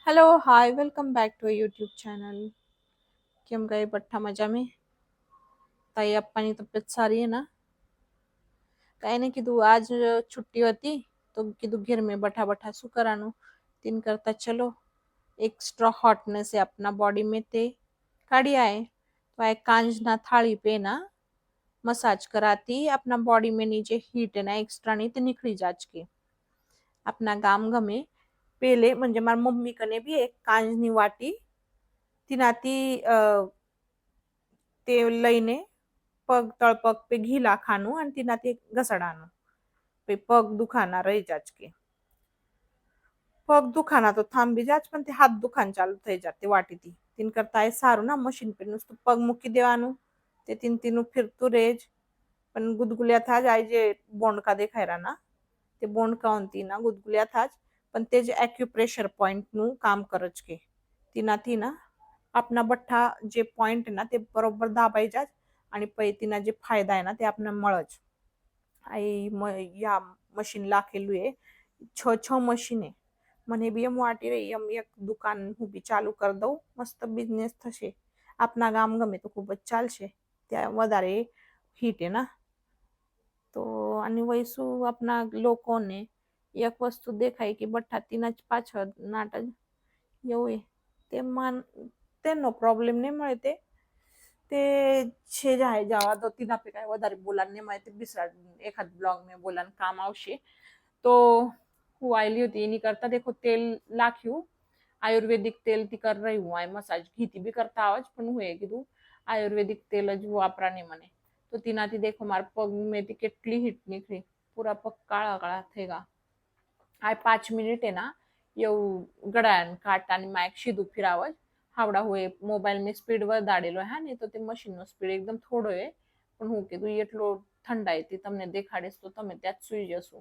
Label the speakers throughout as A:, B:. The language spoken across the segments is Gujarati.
A: Hello hi welcome back to YouTube channel. કેમ ગઈ બઠ્ઠા મજામાં? તાઈ અપ્પાની તબિયત સારી है ना? કાંઈ નહીં કીધું આજ છુટ્ટી હતી તો કીધું ઘેર में बैठा बैठा શું કરવાનું तीन करता चलो एक्स्ट्रा हॉटनेस है अपना बॉडी में ते काढ़ी आए तो आए कांज ना थाली पे ना मसाज कराती अपना बॉडी में नीचे हीट है ना एक्स्ट्रा नहीं तो निकली जाच के अपना गाम गमे पेले म्हणजे मार मम्मी कने बी एक कांजनी वाटी तिनाती તે લઈને પગ તળપગ पे ઘી લાખાનું અને તેનાથી ઘસડાનું પગ દુખાના રહી જાચ કે પગ દુખાના તો થાંભી જાચ પણ તે હાથ દુખાન ચાલુ થઈ જાતે વાટીથી तीन કરતા એ સારું ના મશીન પર નુસતું પગ મૂકી દેવાનું તે तीन तीनનું ફિરતું રહે જ પણ ગુદગુલિયા થા જાય જે બોંડકા દેખાયરા ના તે બોંડકાઓથી ના ગુદગુલિયા થા જ પણ તે જ એક્યુપ્રેશર પોઈન્ટનું કામ કરજ કે તેનાથી ના આપના બઠ્ઠા જે पॉइंट ना ते बरोबर दाबाई जात आणि पैतीना जे फायदा आहे ना ते आपल्याला મળજ या मशीन लाखेલું है छ मशीन है મને બી એમ વાટી રહી એમ એક દુકાન હું બી ચાલુ કરી દઉં મસ્ત બિઝનેસ થશે આપના ગામ ગમે તો ખૂબ જ ચાલશે ત્યાં વધારે હીટ है ना તો આની વયસુ આપના લોકોને એક વસ્તુ દેખાય કે બઠ્ઠા તીના જ પાછળ નાટ જ એવું એ તેમાં તેનો પ્રોબ્લેમ નહીં મળે તે છે જાય જવા દો તીના पे કાંઈ વધારે બોલાને નહીં મળે તે બીસરા એકાદ બ્લોગ में બોલાને કામ આવશે તો હું આવેલી હતી એની કરતા દેખો તેલ લાખ્યું આયુર્વેદિક તેલથી કર રહી હું આ મસાજ ઘીથી બી કરતા આવે જ પણ હું એ કીધું આયુર્વેદિક તેલ જ વાપરાને મને તો તેનાથી દેખો મારા પગ મેથી કેટલી હીટ નીકળી પૂરા પગ કાળા કાળા થઈ ગયા આ 5 મિનિટ એના એવું ગળાને કાટાની માઇક સીધું ફિરાવે હાવડા હોય મોબાઈલ में સ્પીડ વધારેલો હા ને તો તે મશીનનો સ્પીડ એકદમ થોડો હે પણ હું કીધું એટલો ઠંડાઈથી તમને દેખાડીશ તો તમે ત્યાં જ સુઈ જશો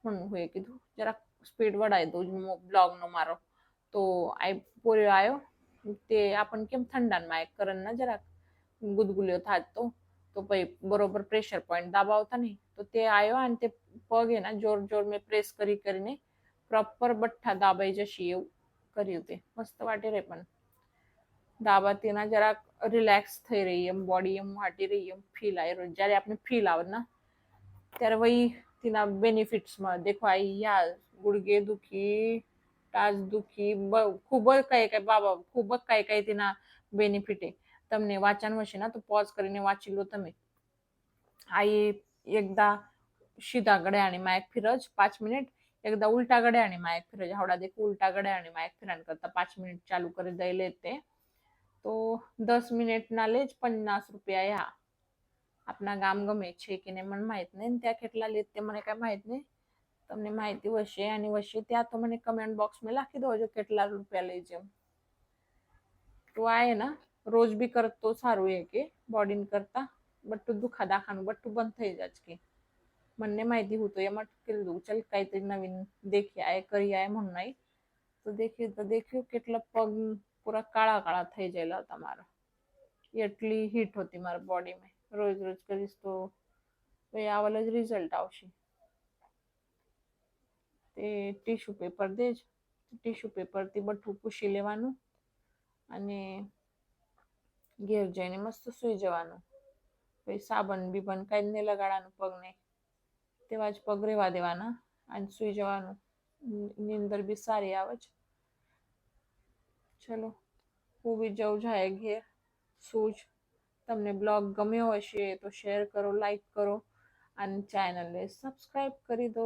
A: પણ હું એ કીધું જરાક સ્પીડ વડાવી દઉં બ્લોગનો મારો તો આ પોર્યો આવ્યો તે આપણને કેમ ઠંડાને માઇક કરને જરાક ગુદગુલ્યો થાત તો પછી બરોબર પ્રેશર પોઈન્ટ દાબાવતા નહીં તો તે આવ્યો અને તે પગ એના જોર જોર મેં પ્રેસ કરી કરીને પ્રોપર બઠ્ઠા દાબાઈ જશે એવું કર્યું તે મસ્ત વાટી રહે પણ દાબાતીના જરાક રિલેક્સ થઈ રહી એમ બોડી એમ વાટી રહી એમ ફીલ આવી રહ્યું જ્યારે આપણે ફીલ આવે ને ત્યારે વહી તેના બેનિફિટ્સમાં देखो आई या गुडघे दुखी टाच दुखी खूब જ કઈ કઈ બાબા ખૂબ જ કઈ કઈ તેના બેનિફિટ છે તમને વાંચન હશે ને તો પોઝ કરીને વાંચી લો તમે આ એકદા સીધા ગળ્યાની માઇક ફિરજ 5 મિનિટ एकदा उल्टा गड्याने मायक फिरायचे हावडा देखो उल्टा गड्याने मायक फिरान करता 5 मिनिट चालू कर दई लेते तो 10 मिनिट ना ले 50 रुपया या આપના ગામ ગમે છે કે નહીં મને માહિત નહીં ત્યાં કેટલા લે તે મને કાંઈ માહિત નહીં તમને માહિતી હશે અને હશે ત્યાં તો મને કમેન્ટ બોક્સમાં લખી દો કેટલા રૂપિયા લઈ જેમ તો આ ના રોજ બી કરત તો સારું એ કે બોડીને કરતા બટ્ટું દુખા દાખાનું બટ્ટું બંધ થઈ જાય કે મને માહિતી હું તો એમાં કીધું ચલ કાંઈતરી નવીન દેખી આય કરી આય म्हणून નહીં તો દેખ્યું કેટલા પગ પૂરા કાળા કાળા થઈ ગયેલા હતા મારા એટલી હીટ હોતી મારા બોડીમાં રોજ રોજ કરીશ તો આ વાળો જ રિઝલ્ટ આવશે તે ટીશ્યુ પેપર દેજ ટીશ્યુ પેપરથી બઠું પૂછી લેવાનું અને ઘેર જઈને મસ્ત સૂઈ જવાનું પછી સાબન બીબન કાંઈ નહીં લગાડવાનું પગને તેવા જ પગ રહેવા દેવાના અને સૂઈ જવાનું નીંદર બી સારી આવે છે ચલો હું બી જઉં જાય ઘેર સૂજ તમને બ્લોગ ગમ્યો હશે તો શેર કરો લાઈક કરો અને ચેનલને સબસ્ક્રાઈબ કરી દો